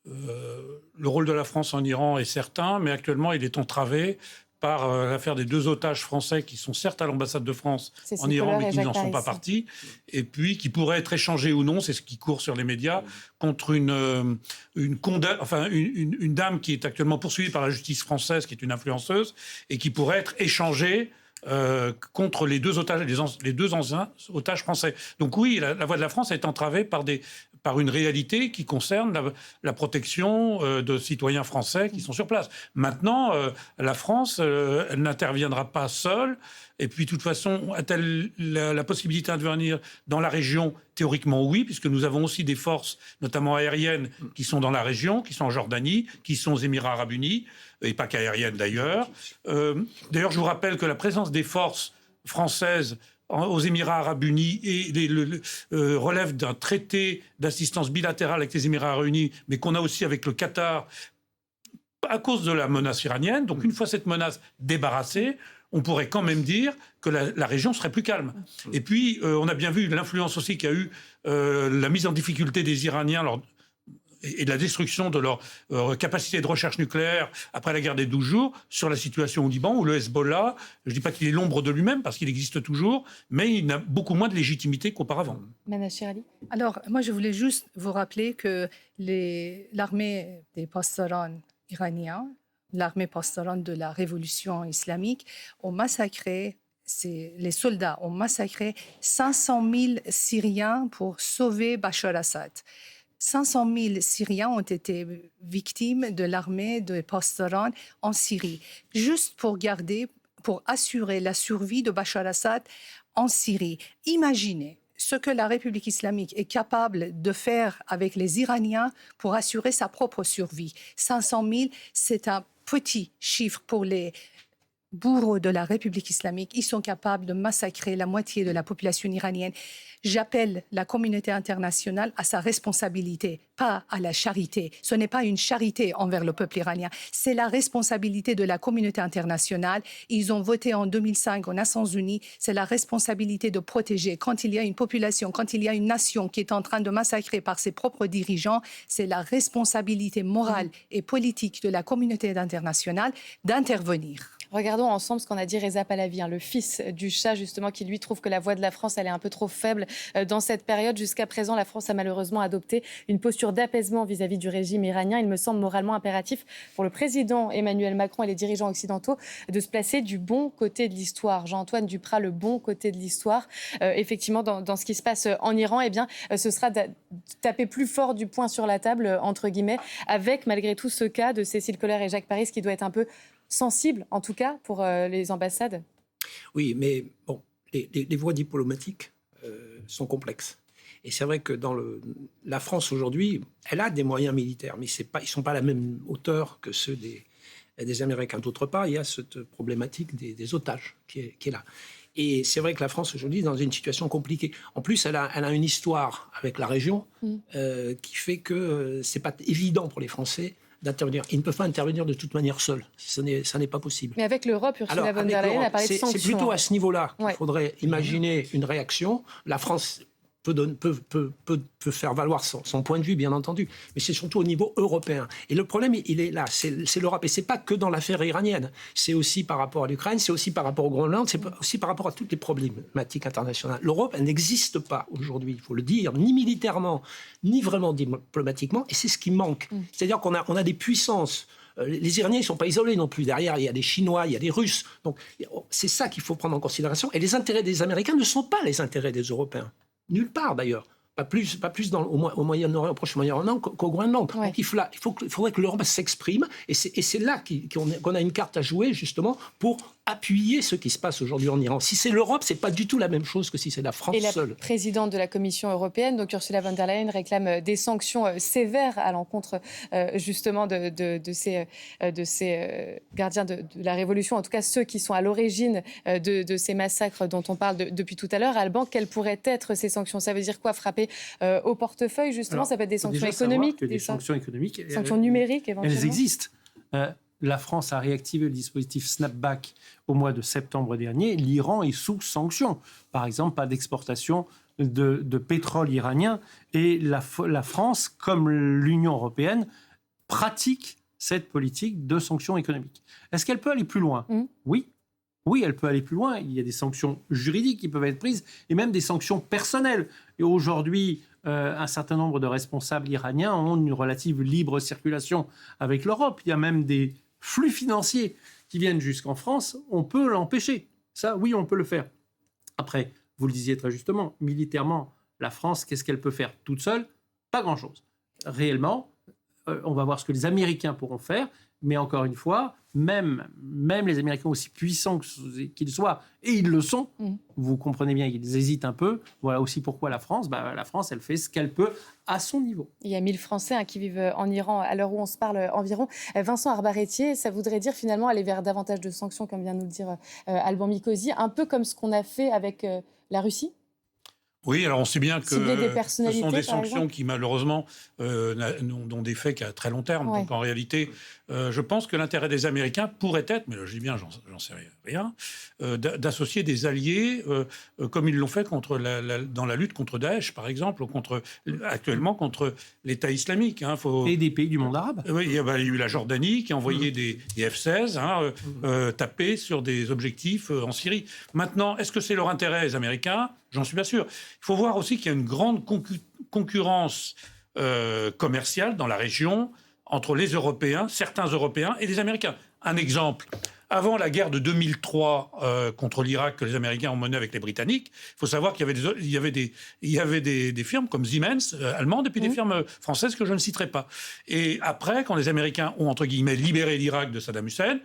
le rôle de la France en Iran est certain, mais actuellement, il est entravé par l'affaire des 2 otages français qui sont certes à l'ambassade de France en Iran, mais qui n'en sont pas partis, et puis qui pourraient être échangés ou non, c'est ce qui court sur les médias, contre une dame qui est actuellement poursuivie par la justice française, qui est une influenceuse, et qui pourrait être échangée contre les 2 otages, les 2 anciens otages français. Donc oui, la voix de la France est entravée par une réalité qui concerne la protection de citoyens français qui sont sur place. Maintenant, la France, elle n'interviendra pas seule. Et puis, de toute façon, a-t-elle la possibilité d'intervenir dans la région ? Théoriquement, oui, puisque nous avons aussi des forces, notamment aériennes, qui sont dans la région, qui sont en Jordanie, qui sont aux Émirats arabes unis, et pas qu'aériennes d'ailleurs. D'ailleurs, je vous rappelle que la présence des forces françaises aux Émirats arabes unis relève d'un traité d'assistance bilatérale avec les Émirats arabes unis, mais qu'on a aussi avec le Qatar, à cause de la menace iranienne. Donc, une fois cette menace débarrassée, on pourrait quand même dire que la région serait plus calme. Et puis, on a bien vu l'influence aussi qu'a eu la mise en difficulté des Iraniens et de la destruction de leur capacité de recherche nucléaire après la guerre des 12 jours sur la situation au Liban, où le Hezbollah, je ne dis pas qu'il est l'ombre de lui-même, parce qu'il existe toujours, mais il n'a beaucoup moins de légitimité qu'auparavant. Mana Chirali. Alors, moi, je voulais juste vous rappeler que l'armée des pastorans iraniens, l'armée pastorane de la révolution islamique, ont massacré, les soldats ont massacré 500 000 Syriens pour sauver Bachar Assad. 500 000 Syriens ont été victimes de l'armée de Pastoran en Syrie, juste pour assurer la survie de Bachar Assad en Syrie. Imaginez ce que la République islamique est capable de faire avec les Iraniens pour assurer sa propre survie. 500 000, c'est un petit chiffre pour les bourreaux de la République islamique. Ils sont capables de massacrer la moitié de la population iranienne. J'appelle la communauté internationale à sa responsabilité, pas à la charité. Ce n'est pas une charité envers le peuple iranien, c'est la responsabilité de la communauté internationale. Ils ont voté en 2005 aux Nations Unies, c'est la responsabilité de protéger. Quand il y a une population, quand il y a une nation qui est en train de massacrer par ses propres dirigeants, c'est la responsabilité morale et politique de la communauté internationale d'intervenir. Regardons ensemble ce qu'en a dit Reza Pahlavi, le fils du Shah, justement, qui lui trouve que la voix de la France, elle est un peu trop faible dans cette période. Jusqu'à présent, la France a malheureusement adopté une posture d'apaisement vis-à-vis du régime iranien. Il me semble moralement impératif pour le président Emmanuel Macron et les dirigeants occidentaux de se placer du bon côté de l'histoire. Jean-Antoine Duprat, le bon côté de l'histoire. Effectivement, dans ce qui se passe en Iran, eh bien, ce sera de taper plus fort du poing sur la table, entre guillemets, avec malgré tout ce cas de Cécile Kohler et Jacques Paris, qui doit être un peu sensible, en tout cas, pour les ambassades. Oui, mais bon, les voies diplomatiques sont complexes. Et c'est vrai que la France aujourd'hui, elle a des moyens militaires, mais ils ne sont pas à la même hauteur que ceux des Américains. D'autre part, il y a cette problématique des otages qui est là. Et c'est vrai que la France aujourd'hui est dans une situation compliquée. En plus, elle a une histoire avec la région qui fait que c'est pas évident pour les Français d'intervenir. Ils ne peuvent pas intervenir de toute manière seuls. Ça n'est pas possible. Mais avec l'Europe, Ursula von der Leyen a parlé de sanctions. C'est plutôt à ce niveau-là qu'il faudrait imaginer une réaction. La France peut faire valoir son point de vue, bien entendu, mais c'est surtout au niveau européen. Et le problème, il est là, c'est l'Europe. Et c'est pas que dans l'affaire iranienne. C'est aussi par rapport à l'Ukraine, c'est aussi par rapport au Groenland, c'est aussi par rapport à toutes les problématiques internationales. L'Europe, elle n'existe pas aujourd'hui, il faut le dire, ni militairement, ni vraiment diplomatiquement, et c'est ce qui manque. C'est-à-dire qu'on a des puissances. Les Iraniens ne sont pas isolés non plus. Derrière, il y a des Chinois, il y a des Russes. Donc, c'est ça qu'il faut prendre en considération. Et les intérêts des Américains ne sont pas les intérêts des Européens. Nulle part d'ailleurs. Pas plus au Moyen-Orient, au Proche-Moyen-Orient qu'au Groenland. Donc il faudrait que l'Europe s'exprime, et c'est là qu'on a une carte à jouer justement pour appuyer ce qui se passe aujourd'hui en Iran. Si c'est l'Europe, c'est pas du tout la même chose que si c'est la France seule. Et la présidente de la Commission européenne, donc Ursula von der Leyen, réclame des sanctions sévères à l'encontre justement de ces gardiens de la révolution, en tout cas ceux qui sont à l'origine de ces massacres dont on parle depuis tout à l'heure. Alban, quelles pourraient être ces sanctions? Ça veut dire quoi? Frapper au portefeuille, justement? Ça peut être des sanctions économiques, des sanctions économiques, sanctions numériques éventuellement. Elles existent. La France a réactivé le dispositif Snapback au mois de septembre dernier. L'Iran est sous sanctions. Par exemple, pas d'exportation de pétrole iranien. Et la France, comme l'Union européenne, pratique cette politique de sanctions économiques. Est-ce qu'elle peut aller plus loin? Oui. Oui, elle peut aller plus loin. Il y a des sanctions juridiques qui peuvent être prises et même des sanctions personnelles. Et aujourd'hui, un certain nombre de responsables iraniens ont une relative libre circulation avec l'Europe. Il y a même des flux financiers qui viennent jusqu'en France. On peut l'empêcher. Ça, oui, on peut le faire. Après, vous le disiez très justement, militairement, la France, qu'est-ce qu'elle peut faire toute seule? Pas grand-chose. Réellement, on va voir ce que les Américains pourront faire. Mais encore une fois, même les Américains, aussi puissants qu'ils soient, et ils le sont, vous comprenez bien qu'ils hésitent un peu. Voilà aussi pourquoi la France, elle fait ce qu'elle peut à son niveau. Il y a 1000 Français qui vivent en Iran à l'heure où on se parle environ. Vincent Arbarétier, ça voudrait dire finalement aller vers davantage de sanctions, comme vient de nous le dire Alban Mikosi, un peu comme ce qu'on a fait avec la Russie? Oui, alors on sait bien que ce sont des sanctions qui malheureusement n'ont d'effet qu'à très long terme. Donc en réalité, je pense que l'intérêt des Américains pourrait être, mais là, je dis bien, j'en sais rien, d'associer des alliés comme ils l'ont fait dans la lutte contre Daesh, par exemple, ou actuellement contre l'État islamique. Et des pays du monde arabe. Oui, il y a eu la Jordanie qui a envoyé des F-16 taper sur des objectifs en Syrie. Maintenant, est-ce que c'est leur intérêt, les Américains? J'en suis pas sûr. Il faut voir aussi qu'il y a une grande concurrence commerciale dans la région entre les Européens, certains Européens et les Américains. Un exemple, avant la guerre de 2003 contre l'Irak que les Américains ont menée avec les Britanniques, il faut savoir qu'il y avait des firmes comme Siemens, allemandes, et puis des firmes françaises que je ne citerai pas. Et après, quand les Américains ont, entre guillemets, libéré l'Irak de Saddam Hussein,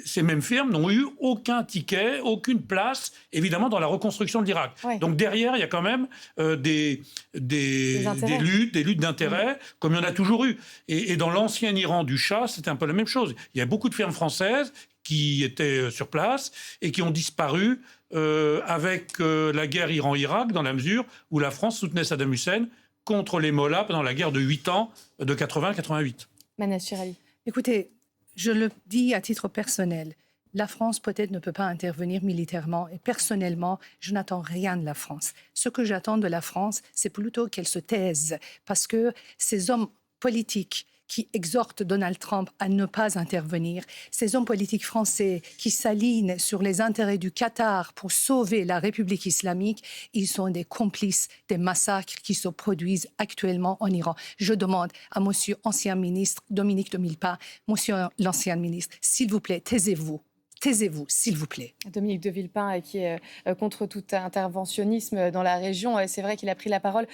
ces mêmes firmes n'ont eu aucun ticket, aucune place, évidemment, dans la reconstruction de l'Irak. Ouais. Donc derrière, il y a quand même des luttes d'intérêts, comme il y en a toujours eu. Et dans l'ancien Iran du Shah, c'était un peu la même chose. Il y a beaucoup de firmes françaises qui étaient sur place et qui ont disparu avec la guerre Iran-Irak, dans la mesure où la France soutenait Saddam Hussein contre les Mollahs pendant la guerre de 8 ans, de 80 à 88. Manal Chirali. Écoutez, je le dis à titre personnel, la France peut-être ne peut pas intervenir militairement et personnellement, je n'attends rien de la France. Ce que j'attends de la France, c'est plutôt qu'elle se taise parce que ces hommes politiques qui exhortent Donald Trump à ne pas intervenir, ces hommes politiques français qui s'alignent sur les intérêts du Qatar pour sauver la République islamique, ils sont des complices des massacres qui se produisent actuellement en Iran. Je demande à monsieur ancien ministre Dominique de Villepin, monsieur l'ancien ministre, s'il vous plaît, taisez-vous. Taisez-vous, s'il vous plaît. Dominique de Villepin, qui est contre tout interventionnisme dans la région, c'est vrai qu'il a pris la parole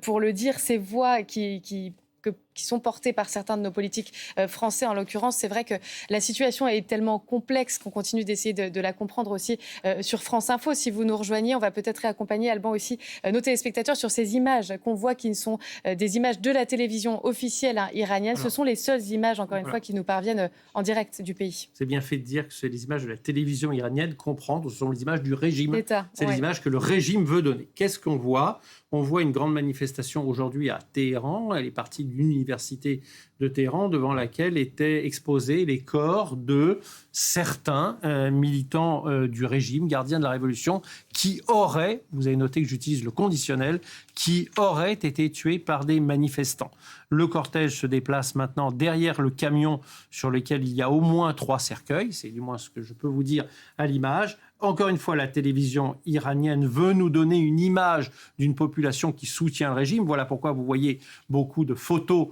pour le dire. Ces voix que qui sont portés par certains de nos politiques français en l'occurrence. C'est vrai que la situation est tellement complexe qu'on continue d'essayer de la comprendre aussi sur France Info. Si vous nous rejoignez, on va peut-être réaccompagner, Alban, aussi nos téléspectateurs sur ces images qu'on voit qui sont des images de la télévision officielle iranienne. Ce sont les seules images, encore une fois, qui nous parviennent en direct du pays. C'est bien fait de dire que c'est les images de la télévision iranienne, comprendre, ce sont les images du régime. C'est les images que le régime veut donner. Qu'est-ce qu'on voit ? On voit une grande manifestation aujourd'hui à Téhéran. Elle est partie de l'université de Téhéran, devant laquelle étaient exposés les corps de certains militants du régime, gardiens de la Révolution, qui auraient, vous avez noté que j'utilise le conditionnel, qui auraient été tués par des manifestants. Le cortège se déplace maintenant derrière le camion sur lequel il y a au moins 3 cercueils. C'est du moins ce que je peux vous dire à l'image. Encore une fois, la télévision iranienne veut nous donner une image d'une population qui soutient le régime. Voilà pourquoi vous voyez beaucoup de photos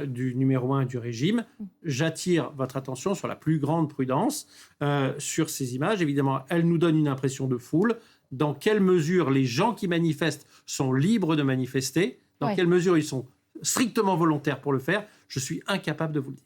du numéro 1 du régime. J'attire votre attention sur la plus grande prudence sur ces images. Évidemment, elles nous donnent une impression de foule. Dans quelle mesure les gens qui manifestent sont libres de manifester ? Dans quelle mesure ils sont strictement volontaires pour le faire ? Je suis incapable de vous le dire.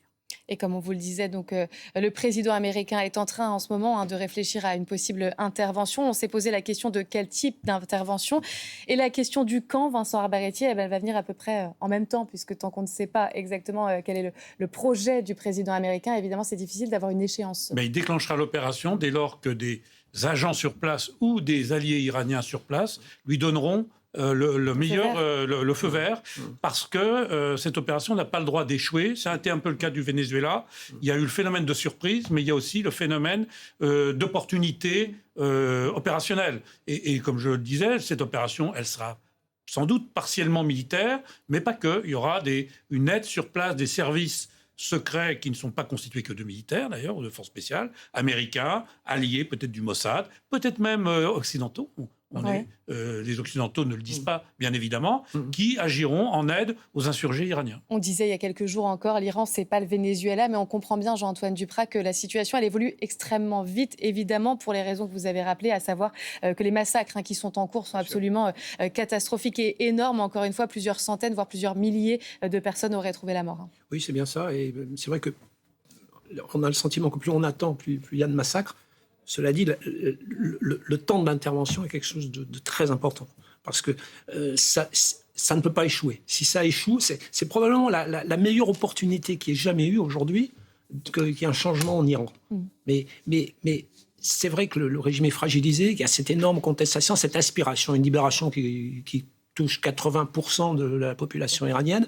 Et comme on vous le disait, donc, le président américain est en train en ce moment de réfléchir à une possible intervention. On s'est posé la question de quel type d'intervention. Et la question du quand, Vincent Arbaretti, elle va venir à peu près en même temps, puisque tant qu'on ne sait pas exactement quel est le projet du président américain, évidemment, c'est difficile d'avoir une échéance. Mais il déclenchera l'opération dès lors que des agents sur place ou des alliés iraniens sur place lui donneront le feu vert, parce que cette opération n'a pas le droit d'échouer. Ça a été un peu le cas du Venezuela. Il y a eu le phénomène de surprise, mais il y a aussi le phénomène d'opportunité opérationnelle. Et comme je le disais, cette opération, elle sera sans doute partiellement militaire, mais pas que. Il y aura une aide sur place des services secrets qui ne sont pas constitués que de militaires, d'ailleurs, ou de forces spéciales, américains, alliés, peut-être du Mossad, peut-être même occidentaux. Les Occidentaux ne le disent pas, bien évidemment, qui agiront en aide aux insurgés iraniens. On disait il y a quelques jours encore, l'Iran, c'est pas le Venezuela, mais on comprend bien, Jean-Antoine Duprat, que la situation, elle évolue extrêmement vite, évidemment, pour les raisons que vous avez rappelées, à savoir que les massacres qui sont en cours sont absolument catastrophiques et énormes. Encore une fois, plusieurs centaines, voire plusieurs milliers de personnes auraient trouvé la mort. Oui, c'est bien ça. Et c'est vrai qu'on a le sentiment que plus on attend, plus il y a de massacres. Cela dit, le temps de l'intervention est quelque chose de très important, parce que ça ne peut pas échouer. Si ça échoue, c'est probablement la meilleure opportunité qui ait jamais eue aujourd'hui qu'il y ait un changement en Iran. Mais c'est vrai que le régime est fragilisé, qu'il y a cette énorme contestation, cette aspiration, une libération qui touche 80% de la population iranienne.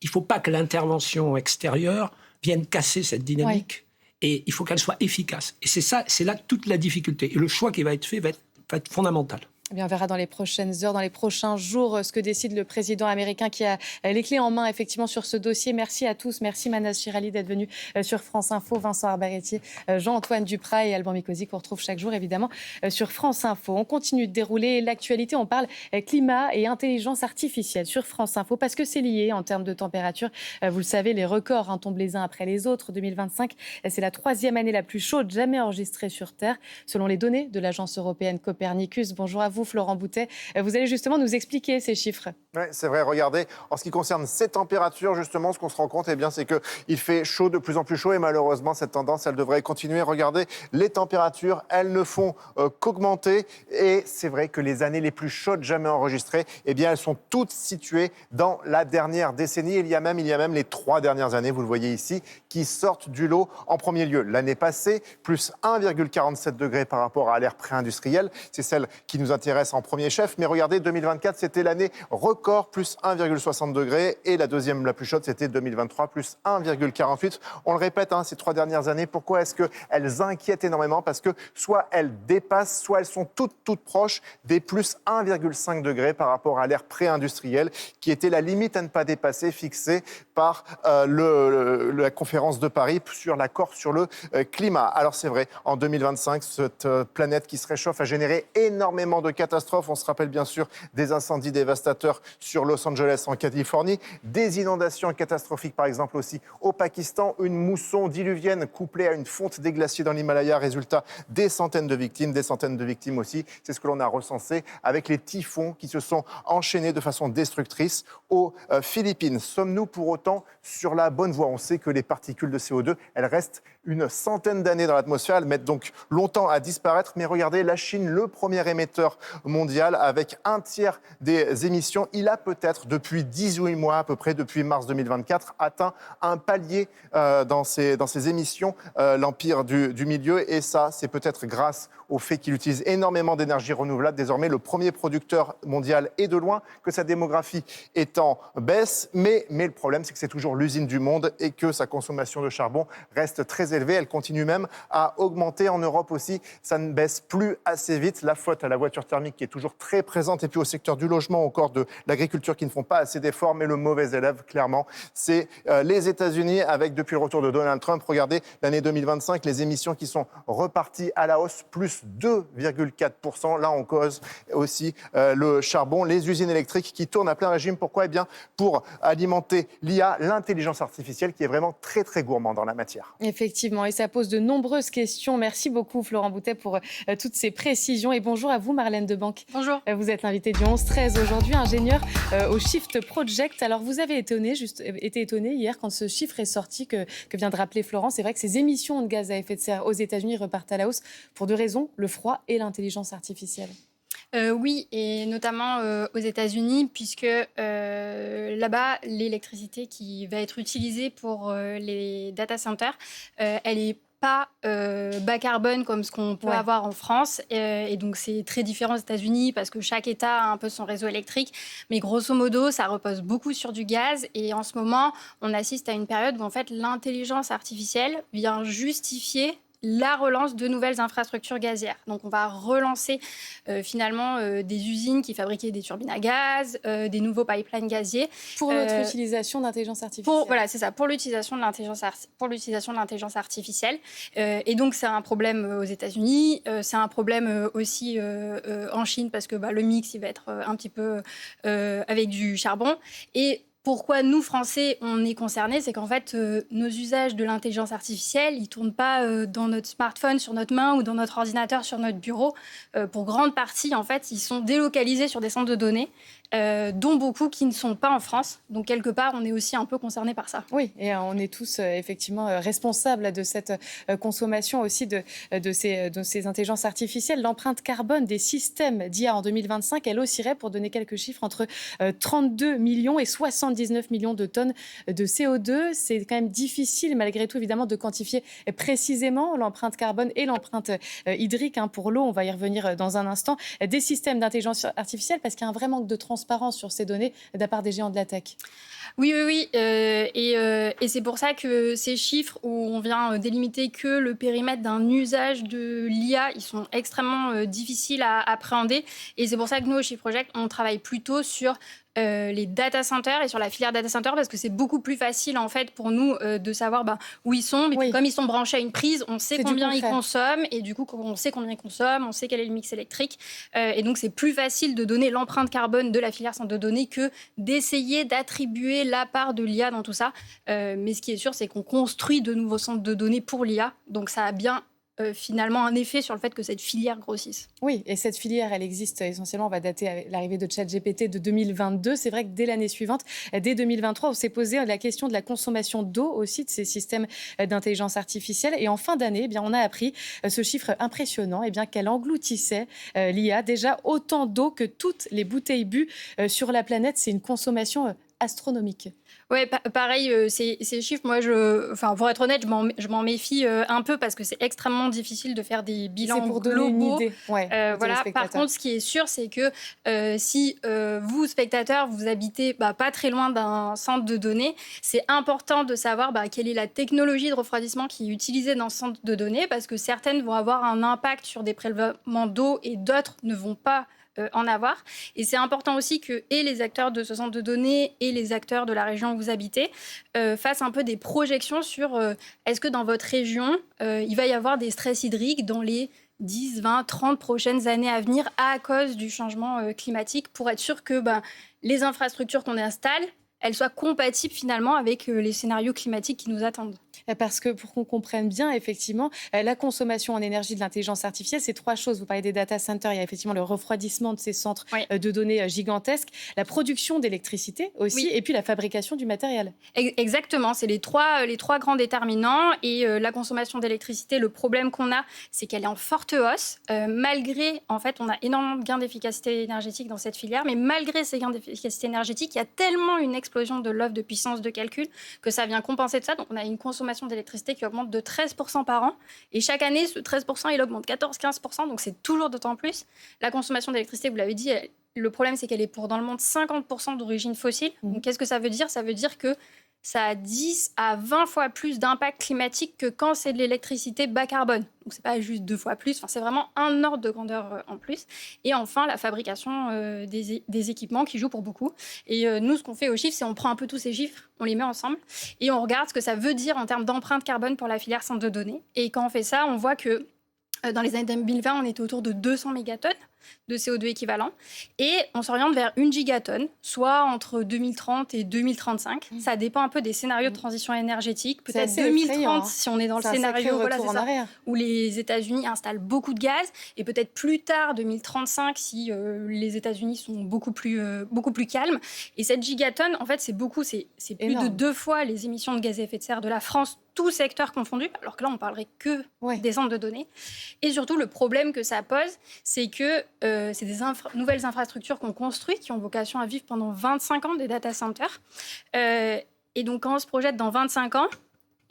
Il ne faut pas que l'intervention extérieure vienne casser cette dynamique. Et il faut qu'elle soit efficace. Et c'est là toute la difficulté. Et le choix qui va être fait va être fondamental. Eh bien, on verra dans les prochaines heures, dans les prochains jours, ce que décide le président américain qui a les clés en main, effectivement, sur ce dossier. Merci à tous. Merci, Manaz Chirali, d'être venu sur France Info. Vincent Arbaretti, Jean-Antoine Duprat et Alban Mikosi, qu'on retrouve chaque jour, évidemment, sur France Info. On continue de dérouler l'actualité. On parle climat et intelligence artificielle sur France Info, parce que c'est lié en termes de température. Vous le savez, les records tombent les uns après les autres. 2025, c'est la 3e année la plus chaude jamais enregistrée sur Terre, selon les données de l'agence européenne Copernicus. Bonjour à vous, Florent Boutet. Vous allez justement nous expliquer ces chiffres. Oui, c'est vrai. Regardez, en ce qui concerne ces températures, justement, ce qu'on se rend compte, c'est qu'il fait chaud, de plus en plus chaud, et malheureusement, cette tendance, elle devrait continuer. Regardez, les températures, elles ne font qu'augmenter, et c'est vrai que les années les plus chaudes jamais enregistrées, elles sont toutes situées dans la dernière décennie. Il y a même les 3 dernières années, vous le voyez ici, qui sortent du lot. En premier lieu, l'année passée, plus 1,47 degrés par rapport à l'ère pré-industrielle. C'est celle qui nous intéresse en premier chef. Mais regardez, 2024, c'était l'année record, plus 1,60 degrés. Et la deuxième, la plus chaude, c'était 2023, plus 1,48. On le répète, ces 3 dernières années, pourquoi est-ce qu'elles inquiètent énormément ? Parce que soit elles dépassent, soit elles sont toutes proches des plus 1,5 degrés par rapport à l'ère pré-industrielle, qui était la limite à ne pas dépasser, fixée par la conférence de Paris sur l'accord sur le climat. Alors c'est vrai, en 2025, cette planète qui se réchauffe a généré énormément de catastrophes. On se rappelle bien sûr des incendies dévastateurs sur Los Angeles en Californie, des inondations catastrophiques par exemple aussi au Pakistan, une mousson diluvienne couplée à une fonte des glaciers dans l'Himalaya, résultat des centaines de victimes aussi. C'est ce que l'on a recensé avec les typhons qui se sont enchaînés de façon destructrice aux Philippines. Sommes-nous pour autant sur la bonne voie? On sait que les particules de CO2, elles restent une centaine d'années dans l'atmosphère. Elles mettent donc longtemps à disparaître. Mais regardez, la Chine, le premier émetteur mondial, avec un tiers des émissions, il a peut-être, depuis 18 mois à peu près, depuis mars 2024, atteint un palier dans ses émissions, l'empire du milieu. Et ça, c'est peut-être grâce au fait qu'il utilise énormément d'énergie renouvelable. Désormais, le premier producteur mondial est de loin, que sa démographie est en baisse. Mais le problème, c'est que c'est toujours l'usine du monde et que sa consommation de charbon reste très élevée. Elle continue même à augmenter. En Europe aussi, ça ne baisse plus assez vite. La faute à la voiture thermique qui est toujours très présente et puis au secteur du logement, encore de l'agriculture qui ne font pas assez d'efforts. Mais le mauvais élève, clairement, c'est les États-Unis avec, depuis le retour de Donald Trump, regardez, l'année 2025, les émissions qui sont reparties à la hausse, plus 2,4%. Là, on cause aussi le charbon, les usines électriques qui tournent à plein régime. Pourquoi ? Eh bien, pour alimenter l'IA, l'intelligence artificielle qui est vraiment très, très gourmand dans la matière. Effectivement, et ça pose de nombreuses questions. Merci beaucoup, Florent Boutet, pour toutes ces précisions. Et bonjour à vous, Marlène Debanque. Bonjour. Vous êtes l'invitée du 11-13 aujourd'hui, ingénieure au Shift Project. Alors, vous avez été étonné hier quand ce chiffre est sorti que vient de rappeler Florent. C'est vrai que ces émissions de gaz à effet de serre aux États-Unis repartent à la hausse pour deux raisons, le froid et l'intelligence artificielle. Oui, et notamment aux États-Unis, puisque là-bas, l'électricité qui va être utilisée pour les data centers, elle est pas bas carbone comme ce qu'on peut avoir en France. Et donc, c'est très différent aux États-Unis parce que chaque État a un peu son réseau électrique. Mais grosso modo, ça repose beaucoup sur du gaz. Et en ce moment, on assiste à une période où, en fait, l'intelligence artificielle vient justifier la relance de nouvelles infrastructures gazières. Donc, on va relancer finalement des usines qui fabriquaient des turbines à gaz, des nouveaux pipelines gaziers. Pour notre utilisation d'intelligence artificielle. Voilà, c'est ça, pour l'utilisation de l'intelligence artificielle. Et donc, c'est un problème aux États-Unis, c'est un problème aussi en Chine, parce que le mix, il va être un petit peu avec du charbon. Et pourquoi nous, Français, on est concernés, c'est qu'en fait, nos usages de l'intelligence artificielle, ils ne tournent pas dans notre smartphone, sur notre main ou dans notre ordinateur, sur notre bureau. Pour grande partie, en fait, ils sont délocalisés sur des centres de données, dont beaucoup qui ne sont pas en France. Donc, quelque part, on est aussi un peu concernés par ça. Oui, et on est tous effectivement responsables de cette consommation aussi de ces intelligences artificielles. L'empreinte carbone des systèmes d'IA en 2025, elle oscillerait, pour donner quelques chiffres, entre 32 millions et 79 millions de tonnes de CO2. C'est quand même difficile, malgré tout, évidemment, de quantifier précisément l'empreinte carbone et l'empreinte hydrique. Pour l'eau, on va y revenir dans un instant. Des systèmes d'intelligence artificielle, parce qu'il y a un vrai manque de transparence sur ces données de la part des géants de la tech. Oui. Et c'est pour ça que ces chiffres où on vient délimiter que le périmètre d'un usage de l'IA, ils sont extrêmement difficiles à appréhender. Et c'est pour ça que nous, au Shift Project, on travaille plutôt sur les data centers et sur la filière data center, parce que c'est beaucoup plus facile en fait pour nous de savoir où ils sont. Mais comme ils sont branchés à une prise, on sait combien ils consomment, et du coup on sait combien ils consomment, on sait quel est le mix électrique, et donc c'est plus facile de donner l'empreinte carbone de la filière centre de données que d'essayer d'attribuer la part de l'IA dans tout ça. Mais ce qui est sûr, c'est qu'on construit de nouveaux centres de données pour l'IA, donc ça a bien finalement un effet sur le fait que cette filière grossisse. Oui, et cette filière, elle existe essentiellement, on va dater avec l'arrivée de ChatGPT de 2022. C'est vrai que dès l'année suivante, dès 2023, on s'est posé la question de la consommation d'eau aussi de ces systèmes d'intelligence artificielle. Et en fin d'année, on a appris ce chiffre impressionnant, qu'elle engloutissait l'IA, déjà autant d'eau que toutes les bouteilles bues sur la planète. C'est une consommation astronomique. Ouais, pareil, ces chiffres, moi, pour être honnête, je m'en méfie un peu, parce que c'est extrêmement difficile de faire des bilans globaux. C'est pour donner une idée. Voilà. Par contre, ce qui est sûr, c'est que si vous, spectateurs, vous habitez pas très loin d'un centre de données, c'est important de savoir quelle est la technologie de refroidissement qui est utilisée dans ce centre de données, parce que certaines vont avoir un impact sur des prélèvements d'eau et d'autres ne vont pas en avoir. Et c'est important aussi que les acteurs de ce centre de données et les acteurs de la région où vous habitez fassent un peu des projections sur est-ce que dans votre région, il va y avoir des stress hydriques dans les 10, 20, 30 prochaines années à venir à cause du changement climatique pour être sûr que les infrastructures qu'on installe, elles soient compatibles finalement avec les scénarios climatiques qui nous attendent. Parce que pour qu'on comprenne bien, effectivement, la consommation en énergie de l'intelligence artificielle, c'est 3 choses. Vous parlez des data centers, il y a effectivement le refroidissement de ces centres de données gigantesques, la production d'électricité aussi, et puis la fabrication du matériel. Exactement, c'est les trois grands déterminants. Et la consommation d'électricité, le problème qu'on a, c'est qu'elle est en forte hausse. Malgré, en fait, on a énormément de gains d'efficacité énergétique dans cette filière, mais malgré ces gains d'efficacité énergétique, il y a tellement une explosion de l'offre de puissance de calcul que ça vient compenser de ça. Donc on a une consommation d'électricité qui augmente de 13% par an. Et chaque année, ce 13%, il augmente 14-15%. Donc c'est toujours d'autant plus. La consommation d'électricité, vous l'avez dit, le problème, c'est qu'elle est pour, dans le monde, 50% d'origine fossile. Donc qu'est-ce que ça veut dire ? Ça veut dire que ça a 10 à 20 fois plus d'impact climatique que quand c'est de l'électricité bas carbone. Donc, ce n'est pas juste 2 fois plus, c'est vraiment un ordre de grandeur en plus. Et enfin, la fabrication des équipements qui jouent pour beaucoup. Et nous, ce qu'on fait au chiffre, c'est on prend un peu tous ces chiffres, on les met ensemble et on regarde ce que ça veut dire en termes d'empreinte carbone pour la filière centre de données. Et quand on fait ça, on voit que dans les années 2020, on était autour de 200 mégatonnes de CO2 équivalent. Et on s'oriente vers 1 gigatonne, soit entre 2030 et 2035. Ça dépend un peu des scénarios de transition énergétique. Peut-être 2030, si on est dans le scénario où les États-Unis installent beaucoup de gaz. Et peut-être plus tard, 2035, si les États-Unis sont beaucoup plus calmes. Et cette gigatonne, en fait, c'est beaucoup. C'est plus de 2 fois les émissions de gaz à effet de serre de la France, tout secteur confondu, alors que là, on parlerait que des centres de données. Et surtout, le problème que ça pose, c'est que c'est des nouvelles infrastructures qu'on construit, qui ont vocation à vivre pendant 25 ans, des data centers. Et donc, quand on se projette dans 25 ans,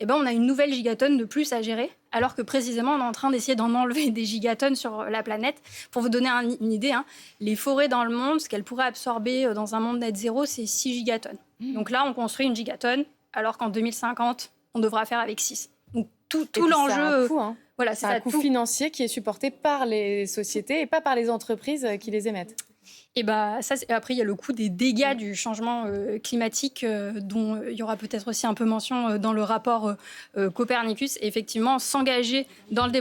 on a une nouvelle gigatonne de plus à gérer, alors que précisément, on est en train d'essayer d'en enlever des gigatonnes sur la planète. Pour vous donner une idée, les forêts dans le monde, ce qu'elles pourraient absorber dans un monde net zéro, c'est 6 gigatonnes. Donc là, on construit 1 gigatonne, alors qu'en 2050, on devra faire avec 6. Donc tout l'enjeu... Ça a un coût, Voilà, c'est un coût financier qui est supporté par les sociétés et pas par les entreprises qui les émettent. Et après, il y a le coût des dégâts du changement climatique, dont il y aura peut-être aussi un peu mention dans le rapport Copernicus. Et effectivement, s'engager dans le développement